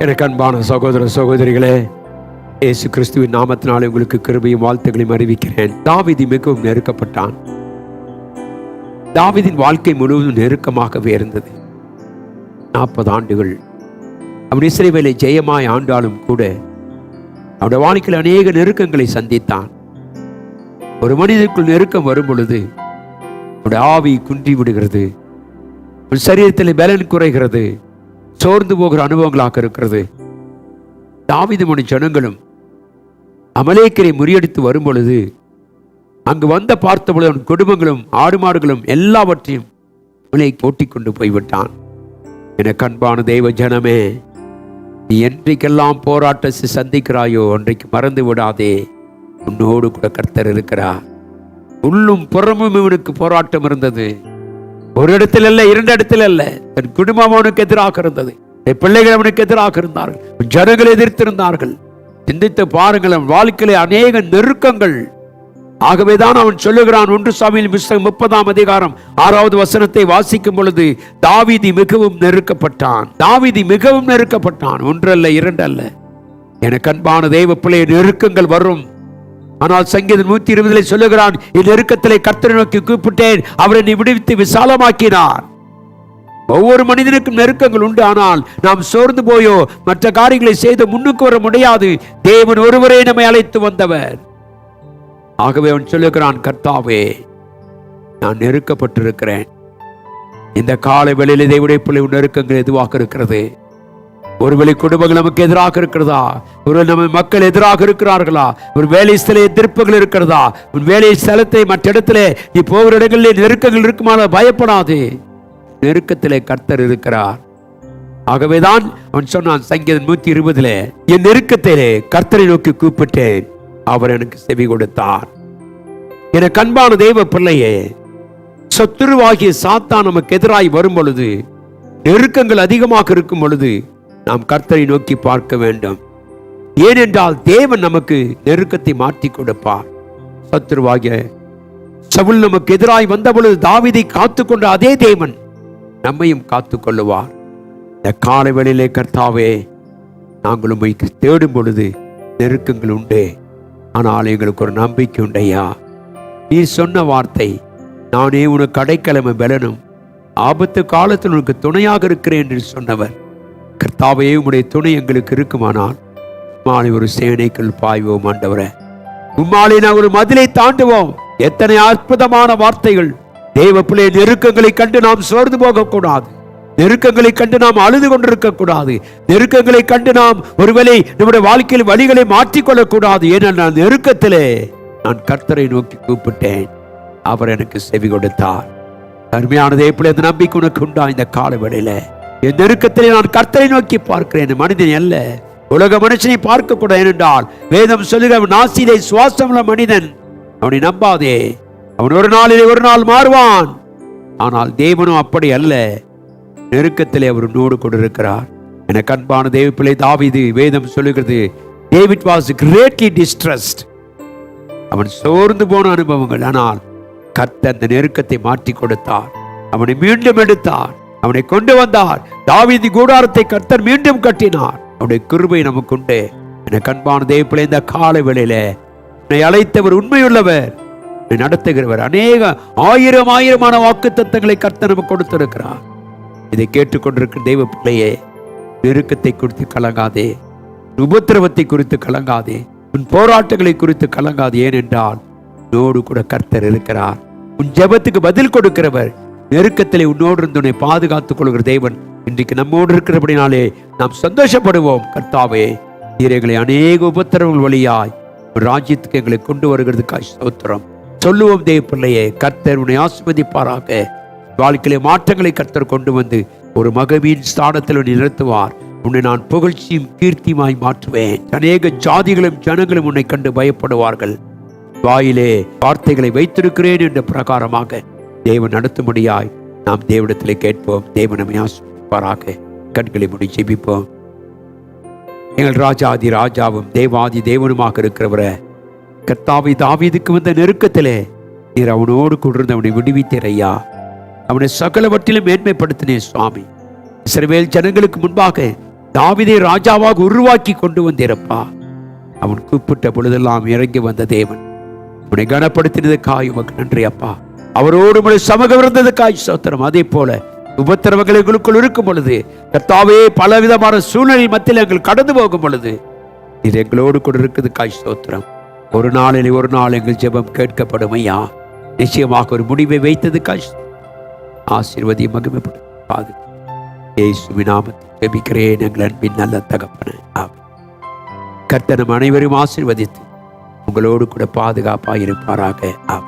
எனக்கு அன்பான சகோதர சகோதரிகளே, இயேசு கிறிஸ்துவின் நாமத்தினாலே உங்களுக்கு கிருபையும் வாழ்த்துக்களையும் அறிவிக்கிறேன். தாவீது மிகவும் நெருக்கப்பட்டான். தாவீதின் வாழ்க்கை முழுவதும் நெருக்கமாகவே இருந்தது. 40 ஆண்டுகள் அவன் இஸ்ரவேலை ஜெயமாய் ஆண்டாலும் கூட அவனுடைய வாழ்க்கையில் அநேக நெருக்கங்களை சந்தித்தான். ஒரு மனிதனுக்குள் நெருக்கம் வரும் பொழுது அவனுடைய ஆவி குன்றி விடுகிறது, சரீரத்தில் பலன் குறைகிறது, சோர்ந்து போகிற அனுபவங்களாக இருக்கிறது. தாவீதும் ஜனங்களும் அமலேக்கரை முறியடித்து வரும் பொழுது அங்கு வந்த பார்த்தபொழுது அவன் குடும்பங்களும் ஆடு மாடுகளும் எல்லாவற்றையும் ஓட்டிக் கொண்டு போய்விட்டான். எனக்கு அன்பான தெய்வ ஜனமே, நீ என்றைக்கெல்லாம் போராட்டத்தை சந்திக்கிறாயோ அன்றைக்கு மறந்து விடாதே, உன்னோடு கூட கர்த்தர் இருக்கிறார். உள்ளும் புறமும் இவனுக்கு போராட்டம் இருந்தது. ஒரு இடத்தில் அல்ல, 2 இடத்தில் அல்ல. தன் குடும்பம் அவனுக்கு எதிராக இருந்தது, பிள்ளைகள் அவனுக்கு எதிராக இருந்தார்கள், ஜனங்கள் எதிர்த்திருந்தார்கள். சிந்தித்து பாருங்கள், அவன் வாழ்க்கையிலே அநேக நெருக்கங்கள். ஆகவேதான் அவன் சொல்லுகிறான், 1 சாமுவேல் புத்தகம் 30ஆம் அதிகாரம் 6வது வசனத்தை வாசிக்கும் பொழுது, தாவீது மிகவும் நெருக்கப்பட்டான். தாவீது மிகவும் நெருக்கப்பட்டான். 1 அல்ல, 2 அல்ல. எனக்கு அன்பான தெய்வ பிள்ளைய, நெருக்கங்கள் வரும். ஆனால் சங்கீதம் 120 சொல்லுகிறான், இந்நெருக்கத்திலே கர்த்தரை நோக்கி கூப்பிட்டேன், அவரை நீ விடுவித்து விசாலமாக்கினார். ஒவ்வொரு மனிதனுக்கும் நெருக்கங்கள் உண்டு. ஆனால் நாம் சோர்ந்து போயோ மற்ற காரியங்களை செய்து முன்னுக்கு வர முடியாது. தேவன் ஒருவரே நம்மை அழைத்து வந்தவர். ஆகவே அவன் சொல்லுகிறான், கர்த்தாவே, நான் நெருக்கப்பட்டிருக்கிறேன். இந்த காலை வேளையிலே தேவனுடைய பிள்ளை நெருக்கங்கள் எதுவாக இருக்கிறது? ஒருவேளை குடும்பங்கள் நமக்கு எதிராக இருக்கிறதா? ஒருவேளை நம்ம மக்கள் எதிராக இருக்கிறார்களா? ஒரு வேலை ஸ்தல எதிர்ப்புகள் இருக்கிறதா? ஒரு வேலை ஸ்தலத்தை மற்ற இடத்துல நீ போகிற இடங்களில் நெருக்கங்கள் இருக்குமான பயப்படாது. நெருக்கத்திலே கர்த்தர் இருக்கிறார். ஆகவேதான் அவன் சொன்னான் சங்கீதம் 120, என் நெருக்கத்திலே கர்த்தரை நோக்கி கூப்பிட்டேன், அவர் எனக்கு செவி கொடுத்தார். எனக்கு அன்பான தெய்வ பிள்ளையே, சத்துருவாகிய சாத்தான் நமக்கு எதிராய் வரும் பொழுது, நெருக்கங்கள் அதிகமாக இருக்கும் பொழுது நாம் கர்த்தரை நோக்கி பார்க்க வேண்டும். ஏனென்றால் தேவன் நமக்கு நெருக்கத்தை மாற்றி கொடுப்பார். சத்துருவாகிய சவுல் நமக்கு எதிராய் வந்த பொழுது தாவீதை காத்துக்கொண்ட அதே தேவன் நம்மையும் காத்து கொள்ளுவார். இந்த காலை வேளையிலே கர்த்தாவே, நாங்கள் உம்மை தேடும் பொழுது நெருக்கங்கள் உண்டு, ஆனால் எங்களுக்கு ஒரு நம்பிக்கை உண்டையா. நீ சொன்ன வார்த்தை, நானே உனக்கு அடைக்கலமை பலனும் ஆபத்து காலத்தில் உனக்கு துணையாக இருக்கிறேன் என்று சொன்னவர். கர்த்தாவே, உம்முடைய துணை எங்களுக்கு இருக்குமானால் உம்மாலே ஒரு சேனைக்குள் பாய்வோம். ஆண்டவரே, உம்மாலே நான் ஒரு மதிலை தாண்டுவோம். எத்தனை அற்புதமான வார்த்தைகள்! தேவ பிள்ளை, நெருக்கங்களை கண்டு நாம் சோர்ந்து போகக்கூடாது. நெருக்கங்களை கண்டு நாம் அழுது கொண்டிருக்க கூடாது. நெருக்கங்களை கண்டு நாம் ஒருவேளை நம்முடைய வாழ்க்கையில் வழிகளை மாற்றிக்கொள்ளக்கூடாது. ஏனென்றால் நெருக்கத்திலே நான் கர்த்தரை நோக்கி கூப்பிட்டேன், அவர் எனக்கு செவி கொடுத்தார். அருமையானதே பிள்ளை, அந்த நம்பிக்கை உனக்கு உண்டா? இந்த கால வேளையில என் நெருக்கத்திலே நான் கர்த்தரை நோக்கி பார்க்கிறேன், மனிதன் அல்ல, உலக மனுஷனை பார்க்க கூட. ஏனென்றால் வேதம் சொல்லுகிற, நாசியிலே சுவாசமுள்ள மனிதன், அவனை நம்பாதே, அவன் ஒரு நாளிலே ஒரு நாள் மாறுவான். ஆனால் தேவனும் அப்படி அல்ல, நெருக்கத்திலே அவர் நோடு கொண்டிருக்கிறார். எனக்கு அன்பான தேவ பிள்ளை, தாவீது, வேதம் சொல்லுகிறது, டேவிட் வாஸ் கிரேட்லி டிஸ்ட்ரெஸ்ட். அவன் சோர்ந்து போன அனுபவங்கள். ஆனால் கர்த்தர் அந்த நெருக்கத்தை மாற்றி கொடுத்தார். அவனை மீண்டும் எடுத்தார், அவனை கொண்டு வந்தார். தாவீது கூடாரத்தை கர்த்தர் மீண்டும் கட்டினார். அவனுடைய கிருபை நமக்கு உண்டு. எனக்கு அன்பான தேவ பிள்ளை, இந்த காலை வேளையில என்னை அழைத்தவர் உண்மையுள்ளவர், நடத்துகிறவர். அநேக ஆயிரமான வாக்கு தத்தங்களை கர்த்தர் நமக்கு கொடுத்திருக்கிறார். இதை கேட்டுக்கொண்டிருக்கிற தெய்வ பிள்ளையே, நெருக்கத்தை குறித்து கலங்காதே, உபத்திரவத்தை குறித்து கலங்காதே, உன் போராட்டங்களை குறித்து கலங்காதே. ஏனென்றால் உன்னோடு கூட கர்த்தர் இருக்கிறார். உன் ஜெபத்துக்கு பதில் கொடுக்கிறவர், நெருக்கத்திலே உன்னோடு இருந்து உன்னை பாதுகாத்துக் கொள்கிற தேவன் இன்றைக்கு நம்மோடு இருக்கிறபடினாலே நாம் சந்தோஷப்படுவோம். கர்த்தாவே, எங்களை அநேக உபத்திரவங்கள் வழியாய் ஒரு ராஜ்யத்துக்கு எங்களை கொண்டு வருகிறதுக்காக ஸ்தோத்திரம் சொல்லுவோம். தேவ பிள்ளையே, கர்த்தர் உன்னை ஆசீர்வதிப்பாராக. வாழ்க்கையிலே மாற்றங்களை கர்த்தர் கொண்டு வந்து ஒரு மகவின் ஸ்தானத்தில் உன்னை நிறுத்துவார். உன்னை நான் புகழ்ச்சியும் கீர்த்தியுமாய் மாற்றுவேன். அநேக ஜாதிகளும் ஜனங்களும் உன்னை கண்டு பயப்படுவார்கள். வாயிலே வார்த்தைகளை வைத்திருக்கிறேன் என்ற பிரகாரமாக தேவன் நடத்தும்படியாய் நாம் தேவனிடத்திலே கேட்போம். தேவன் நம்மை ஆசீர்வதிப்பாராக. கண்களை மூடி ஜெபிப்போம். எங்கள் ராஜாதி ராஜாவும் தேவாதி தேவனுமாக இருக்கிறவரே, கர்த்தாவை, தாவீதுக்கு வந்த நெருக்கத்திலே நீர் அவனோடு கொண்டிருந்த அவனை விடுவித்தீர் ஐயா. அவனை சகலவற்றிலும் மேன்மைப்படுத்தினே சுவாமி. இஸ்ரவேல் ஜனங்களுக்கு முன்பாக தாவீதை ராஜாவாக உருவாக்கி கொண்டு வந்திருப்பா. அவன் கூப்பிட்ட பொழுதெல்லாம் இறங்கி வந்த தேவன். உன்னை கனப்படுத்தினதுக்காய் உமக்கு நன்றி அப்பா. அவரோடு உங்களை சமூகம் இருந்ததுக்காய் ஸ்தோத்திரம். அதே போல உபத்திரவங்கள் எங்களுக்குள் இருக்கும் பொழுது கர்த்தாவே, பலவிதமான சூழ்நிலை மத்தியில் எங்கள் கடந்து போகும் பொழுது இது எங்களோடு கூட இருக்குதுக்காய் ஸ்தோத்திரம். ஒரு நாள் எங்கள் ஜெபம் கேட்கப்படும் ஐயா. நிச்சயமாக ஒரு முடிவை வைத்ததுக்காய் ஆசீர்வதி மகிமைப்படும். இயேசுவின் நாமத்தில் ஜெபிக்கிறேன் எங்கள் அன்பின் நல்ல தகப்பனே, ஆமென். கர்த்தர் நம் அனைவரும் ஆசீர்வதித்து உங்களோடு கூட பாதுகாப்பாக இருப்பாராக. ஆமென்.